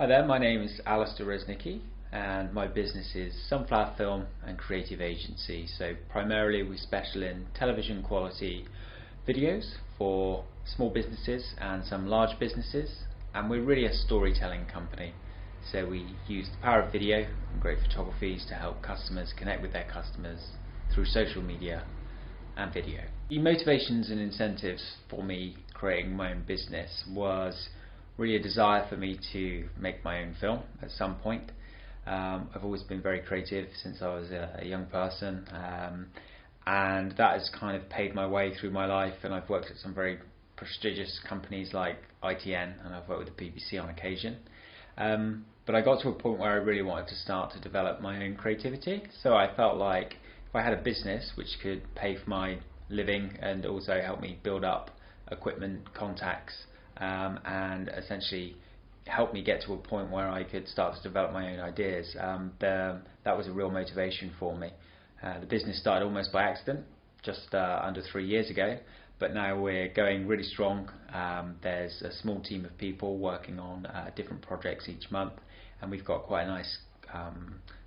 Hi there, my name is Alastair Rzeznicki and my business is Sunflower Film and Creative Agency. So primarily we special in television quality videos for small businesses and some large businesses, and we're really a storytelling company. So we use the power of video and great photographies to help customers connect with their customers through social media and video. The motivations and incentives for me creating my own business was really a desire for me to make my own film at some point. I've always been very creative since I was a young person, and that has kind of paved my way through my life, and I've worked at some very prestigious companies like ITN, and I've worked with the BBC on occasion. But I got to a point where I really wanted to start to develop my own creativity, so I felt like if I had a business which could pay for my living and also help me build up equipment, contacts, and essentially help me get to a point where I could start to develop my own ideas, that was a real motivation for me. The business started almost by accident, just under 3 years ago, but now we're going really strong. There's a small team of people working on different projects each month, and we've got quite a nice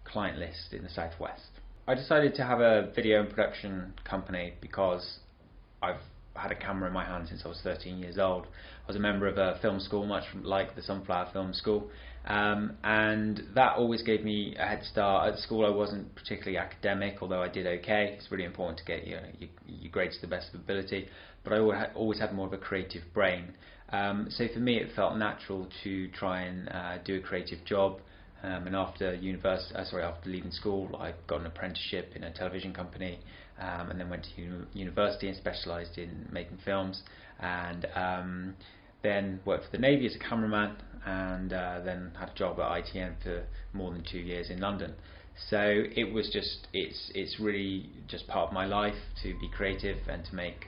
client list in the southwest. I decided to have a video and production company because I've had a camera in my hand since I was 13 years old. I was a member of a film school, much like the Sunflower Film School, and that always gave me a head start. At school I wasn't particularly academic, although I did okay. It's really important to get your grades to the best of ability, but I always had more of a creative brain. So for me it felt natural to try and do a creative job. And after leaving school, I got an apprenticeship in a television company, and then went to university and specialised in making films, and then worked for the Navy as a cameraman, and then had a job at ITN for more than 2 years in London. So it's really just part of my life to be creative and to make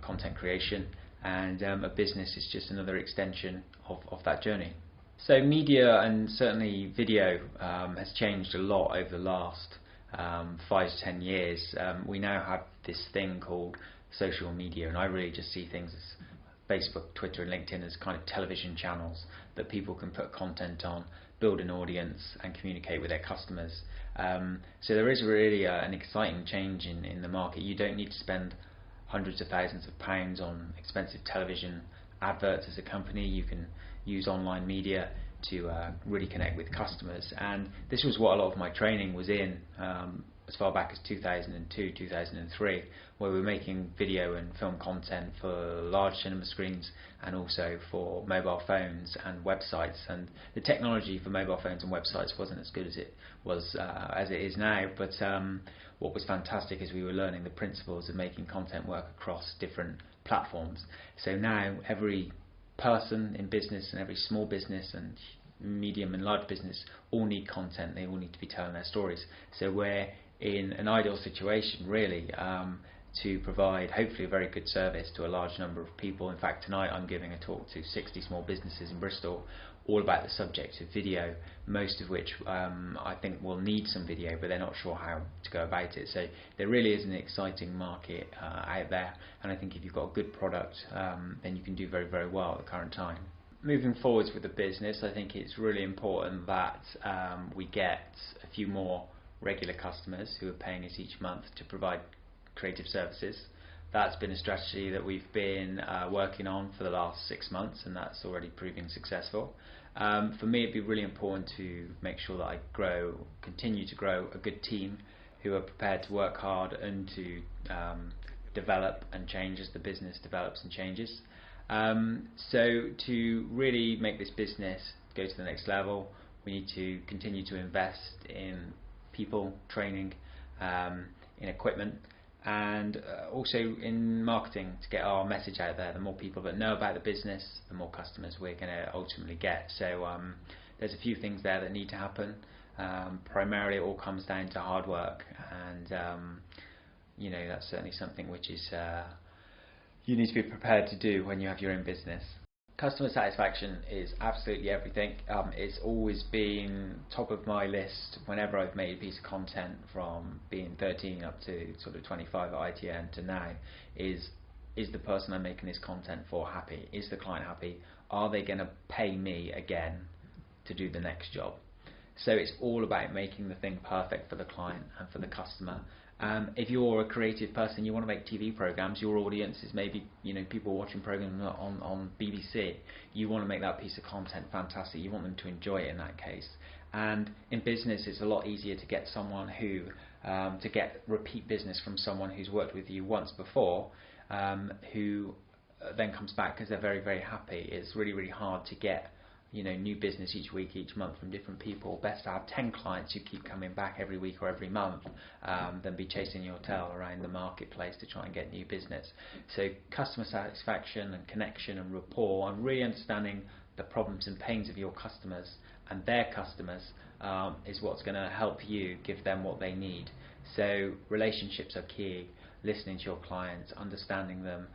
content creation, and a business is just another extension of that journey. So media, and certainly video, has changed a lot over the last 5 to 10 years. We now have this thing called social media, and I really just see things as Facebook, Twitter and LinkedIn as kind of television channels that people can put content on, build an audience and communicate with their customers. So there is really an exciting change in the market. You don't need to spend hundreds of thousands of pounds on expensive television adverts as a company. You can use online media to really connect with customers, and this was what a lot of my training was in, as far back as 2002, 2003, where we were making video and film content for large cinema screens and also for mobile phones and websites. And the technology for mobile phones and websites wasn't as good as it was as it is now, but what was fantastic is we were learning the principles of making content work across different platforms. So now every person in business and every small business and medium and large business all need content. They all need to be telling their stories. So we're in an ideal situation really to provide hopefully a very good service to a large number of people. In fact, tonight I'm giving a talk to 60 small businesses in Bristol all about the subject of video, most of which I think will need some video, but they're not sure how to go about it. So there really is an exciting market out there, and I think if you've got a good product, then you can do very, very well at the current time. Moving forwards with the business, I think it's really important that we get a few more regular customers who are paying us each month to provide creative services. That's been a strategy that we've been working on for the last 6 months, and that's already proving successful. For me, it'd be really important to make sure that I continue to grow a good team who are prepared to work hard and to develop and change as the business develops and changes. So to really make this business go to the next level, we need to continue to invest in people, training, in equipment, and also in marketing to get our message out there. The more people that know about the business, the more customers we're going to ultimately get. So there's a few things there that need to happen. Primarily it all comes down to hard work, and that's certainly something which is you need to be prepared to do when you have your own business. Customer satisfaction is absolutely everything. It's always been top of my list whenever I've made a piece of content, from being 13 up to sort of 25 at ITN to now, is the person I'm making this content for happy? Is the client happy? Are they going to pay me again to do the next job. So it's all about making the thing perfect for the client and for the customer. If you're a creative person, you want to make TV programs, your audience is maybe people watching programs on BBC. You want to make that piece of content fantastic. You want them to enjoy it in that case. And in business, it's a lot easier to get someone to get repeat business from someone who's worked with you once before, who then comes back because they're very, very happy. It's really, really hard to get new business each week, each month from different people. Best to have 10 clients who keep coming back every week or every month than be chasing your tail around the marketplace to try and get new business. So customer satisfaction and connection and rapport and really understanding the problems and pains of your customers and their customers is what's going to help you give them what they need. So relationships are key, listening to your clients, understanding them,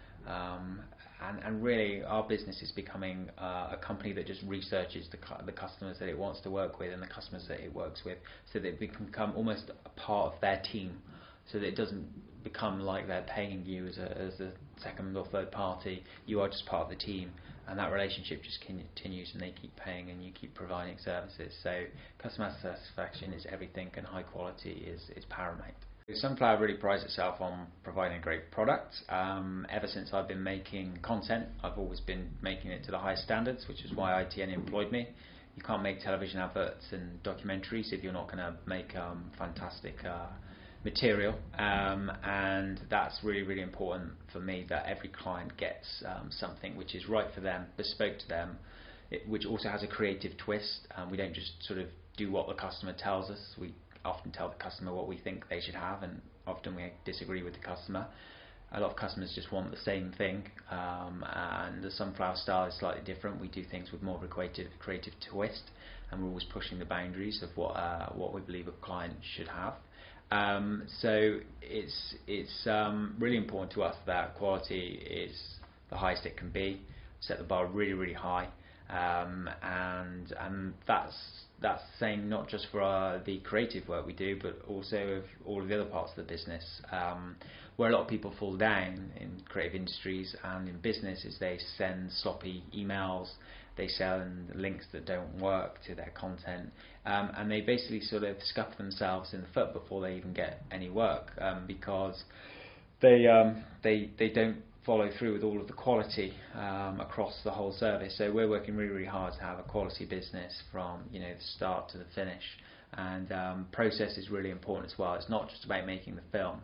and really our business is becoming a company that just researches the customers that it wants to work with and the customers that it works with, so that we can become almost a part of their team, so that it doesn't become like they're paying you as a second or third party. You are just part of the team, and that relationship just continues, and they keep paying and you keep providing services. So customer satisfaction is everything, and high quality is paramount. Sunflower really prides itself on providing a great product. Ever since I've been making content, I've always been making it to the highest standards, which is why ITN employed me. You can't make television adverts and documentaries if you're not going to make fantastic material, and that's really, really important for me, that every client gets something which is right for them, bespoke to them, which also has a creative twist. We don't just sort of do what the customer tells us. We often tell the customer what we think they should have, and often we disagree with the customer. A lot of customers just want the same thing, and the Sunflower style is slightly different. We do things with more of a creative twist, and we're always pushing the boundaries of what we believe a client should have. So it's really important to us that quality is the highest it can be. Set the bar really, really high, and that's saying not just for the creative work we do, but also of all of the other parts of the business. Where a lot of people fall down in creative industries and in business is they send sloppy emails, they send links that don't work to their content, and they basically sort of scuff themselves in the foot before they even get any work, because they don't follow through with all of the quality across the whole service. So we're working really, really hard to have a quality business from the start to the finish, and process is really important as well. It's not just about making the film.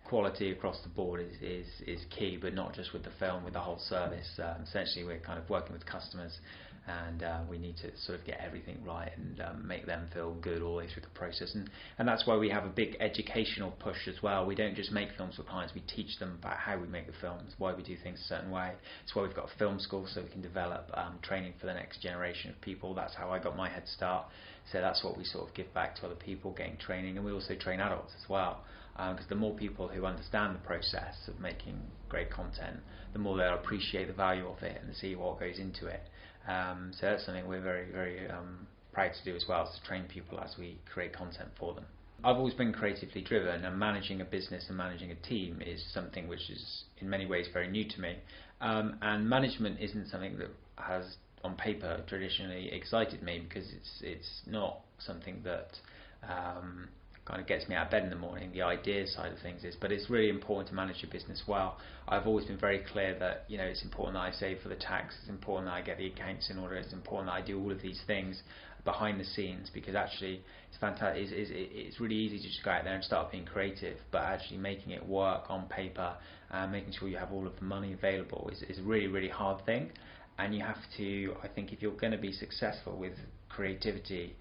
Quality across the board is key, but not just with the film, with the whole service. Essentially, we're kind of working with customers, and we need to sort of get everything right and make them feel good all the way through the process. And that's why we have a big educational push as well. We don't just make films for clients, we teach them about how we make the films, why we do things a certain way. That's why we've got a film school, so we can develop training for the next generation of people. That's how I got my head start. So that's what we sort of give back to other people, getting training, and we also train adults as well. Because the more people who understand the process of making great content, the more they'll appreciate the value of it and see what goes into it. So that's something we're very, very proud to do as well, is to train people as we create content for them. I've always been creatively driven, and managing a business and managing a team is something which is in many ways very new to me. And management isn't something that has on paper traditionally excited me, because it's not something that kind of gets me out of bed in the morning. The idea side of things is, but it's really important to manage your business well. I've always been very clear that it's important that I save for the tax, it's important that I get the accounts in order, it's important that I do all of these things behind the scenes, because actually it's fantastic. It's really easy to just go out there and start being creative, but actually making it work on paper and making sure you have all of the money available is a really, really hard thing. And you have to, I think, if you're going to be successful with creativity,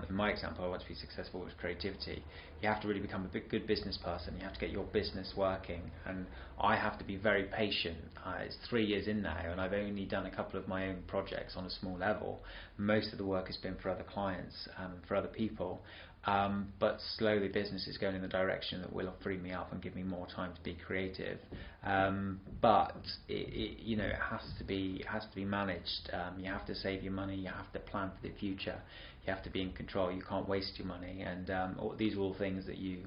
in my example, I want to be successful with creativity, you have to really become a good business person. You have to get your business working, and I have to be very patient. It's 3 years in now, and I've only done a couple of my own projects on a small level. Most of the work has been for other clients, for other people, but slowly business is going in the direction that will free me up and give me more time to be creative. But it has to be managed. You have to save your money. You have to plan for the future. You have to be in control. You can't waste your money. And these are all things that you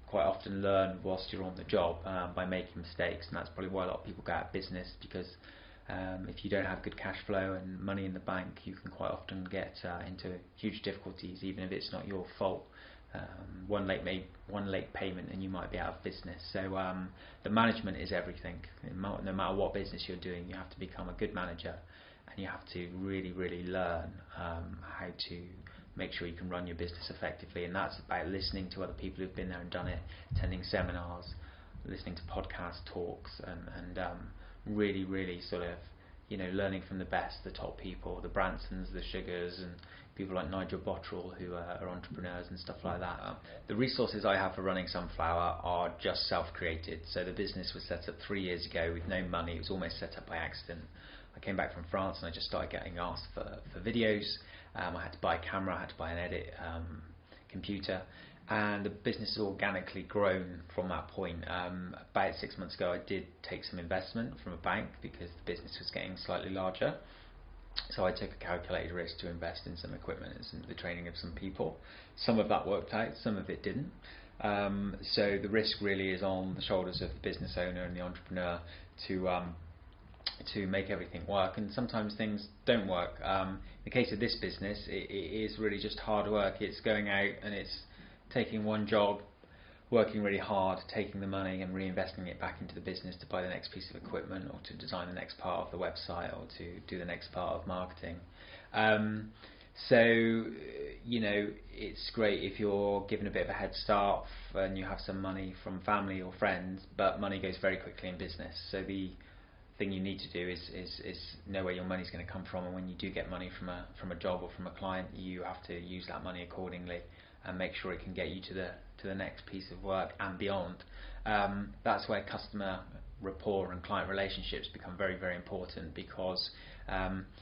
quite often learn whilst you're on the job by making mistakes. And that's probably why a lot of people go out of business, because If you don't have good cash flow and money in the bank, you can quite often get into huge difficulties, even if it's not your fault. One late payment and you might be out of business. So the management is everything. No matter what business you're doing, you have to become a good manager, and you have to really learn how to make sure you can run your business effectively. And that's about listening to other people who've been there and done it, attending seminars, listening to podcast talks, and really sort of learning from the best, the top people, the Bransons, the Sugars, and people like Nigel Bottrell, who are entrepreneurs and stuff like that. The resources I have for running Sunflower are just self-created. So the business was set up 3 years ago with no money. It was almost set up by accident. I came back from France and I just started getting asked for videos. I had to buy a camera, I had to buy an edit computer, and the business has organically grown from that point. About 6 months ago, I did take some investment from a bank because the business was getting slightly larger. So I took a calculated risk to invest in some equipment and the training of some people. Some of that worked out, some of it didn't. So the risk really is on the shoulders of the business owner and the entrepreneur to make everything work, and sometimes things don't work. In the case of this business, it is really just hard work. It's going out and it's taking one job, working really hard, taking the money and reinvesting it back into the business to buy the next piece of equipment, or to design the next part of the website, or to do the next part of marketing. So it's great if you're given a bit of a head start and you have some money from family or friends, but money goes very quickly in business. So the thing you need to do is know where your money's going to come from, and when you do get money from a job or from a client, you have to use that money accordingly and make sure it can get you to the next piece of work and beyond. That's where customer rapport and client relationships become very important, because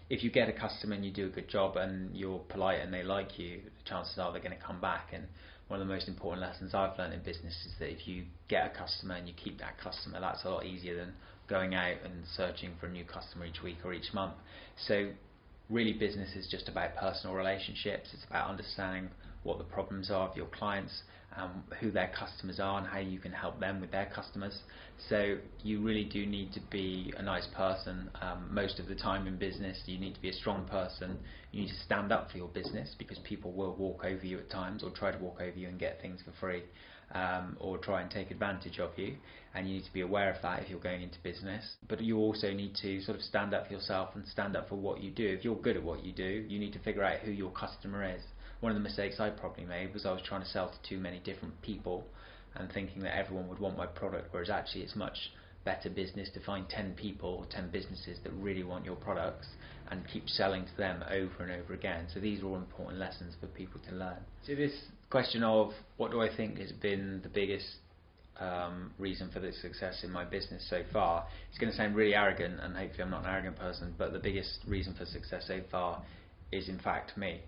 if you get a customer and you do a good job and you're polite and they like you, the chances are they're going to come back. And one of the most important lessons I've learned in business is that if you get a customer and you keep that customer, that's a lot easier than going out and searching for a new customer each week or each month. So really, business is just about personal relationships. It's about understanding what the problems are of your clients, who their customers are, and how you can help them with their customers. So you really do need to be a nice person most of the time in business. You need to be a strong person. You need to stand up for your business, because people will walk over you at times, or try to walk over you and get things for free, or try and take advantage of you, and you need to be aware of that if you're going into business. But you also need to sort of stand up for yourself and stand up for what you do. If you're good at what you do, you need to figure out who your customer is. One of the mistakes I probably made was I was trying to sell to too many different people and thinking that everyone would want my product, whereas actually it's much better business to find 10 people or 10 businesses that really want your products and keep selling to them over and over again. So these are all important lessons for people to learn. So this question of what do I think has been the biggest reason for the success in my business so far, it's going to sound really arrogant, and hopefully I'm not an arrogant person, but the biggest reason for success so far is in fact me.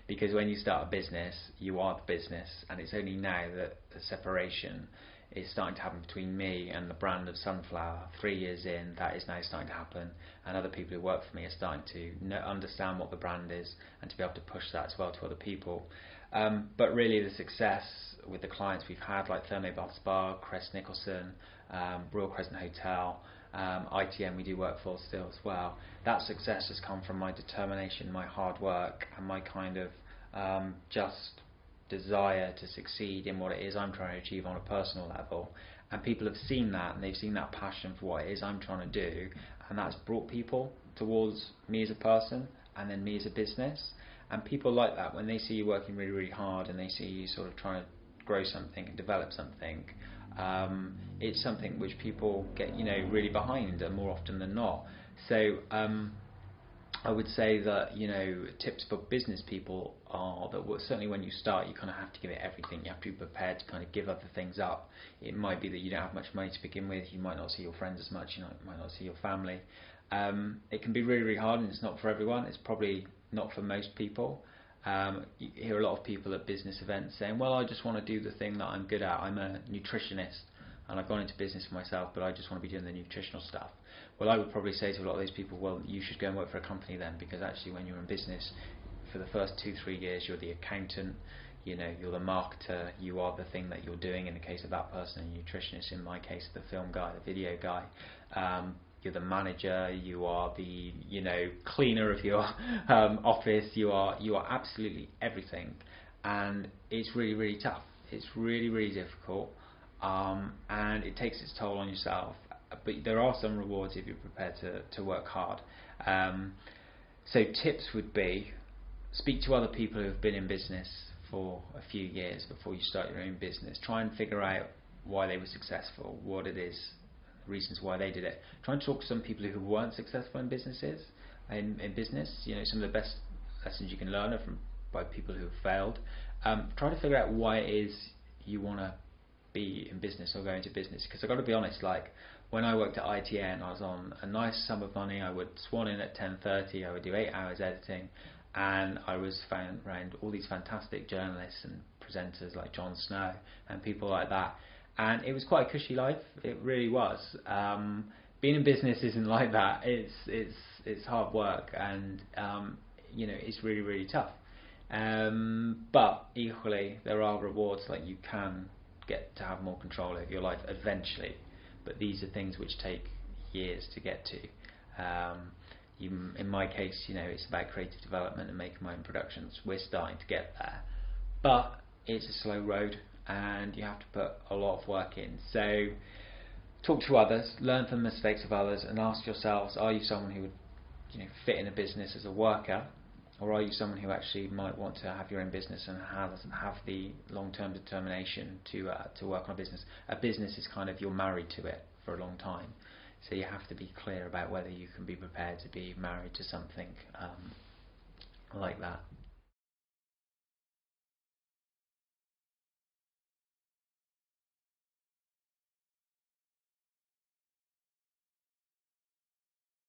Because when you start a business, you are the business, and it's only now that the separation is starting to happen between me and the brand of Sunflower. 3 years in, that is now starting to happen, and other people who work for me are starting to understand what the brand is and to be able to push that as well to other people. But really, the success with the clients we've had, like Thermo Bath Spa, Crest Nicholson, Royal Crescent Hotel, ITM we do work for still as well, that success has come from my determination, my hard work, and my kind of just desire to succeed in what it is I'm trying to achieve on a personal level. And people have seen that, and they've seen that passion for what it is I'm trying to do, and that's brought people towards me as a person and then me as a business. And people like that when they see you working really hard and they see you sort of trying to grow something and develop something. It's something which people get really behind, and more often than not. So I would say that tips for business people are that certainly when you start, you kind of have to give it everything. You have to be prepared to kind of give other things up. It might be that you don't have much money to begin with. You might not see your friends as much. You might not see your family. It can be really hard, and it's not for everyone. It's probably not for most people. You hear a lot of people at business events saying, well, I just want to do the thing that I'm good at. I'm a nutritionist and I've gone into business for myself, but I just want to be doing the nutritional stuff. Well, I would probably say to a lot of those people, well, you should go and work for a company then, because actually when you're in business, for the first 2-3 years, you're the accountant, you're the marketer, you are the thing that you're doing. In the case of that person, a nutritionist, in my case, the film guy, the video guy. you're the manager, you are the cleaner of your office, you are absolutely everything, and it's really, really tough. It's really, really difficult, and it takes its toll on yourself. But there are some rewards if you're prepared to work hard. So tips would be, speak to other people who have been in business for a few years before you start your own business. Try and figure out why they were successful, what it is, reasons why they did it. Try and talk to some people who weren't successful in business. Some of the best lessons you can learn are by people who have failed. Try to figure out why it is you want to be in business or go into business. Because I've got to be honest, like when I worked at ITN, I was on a nice sum of money. I would swan in at 10:30. I would do 8 hours editing, and I was found around all these fantastic journalists and presenters like Jon Snow and people like that. And it was quite a cushy life. It really was. Being in business isn't like that. It's hard work, and it's really, really tough. But equally, there are rewards. Like you can get to have more control over your life eventually. But these are things which take years to get to. In my case, it's about creative development and making my own productions. We're starting to get there, but it's a slow road, and you have to put a lot of work in. So talk to others, learn from the mistakes of others, and ask yourselves: are you someone who would fit in a business as a worker, or are you someone who actually might want to have your own business and have the long-term determination to work on a business? A business is kind of, you're married to it for a long time, so you have to be clear about whether you can be prepared to be married to something like that.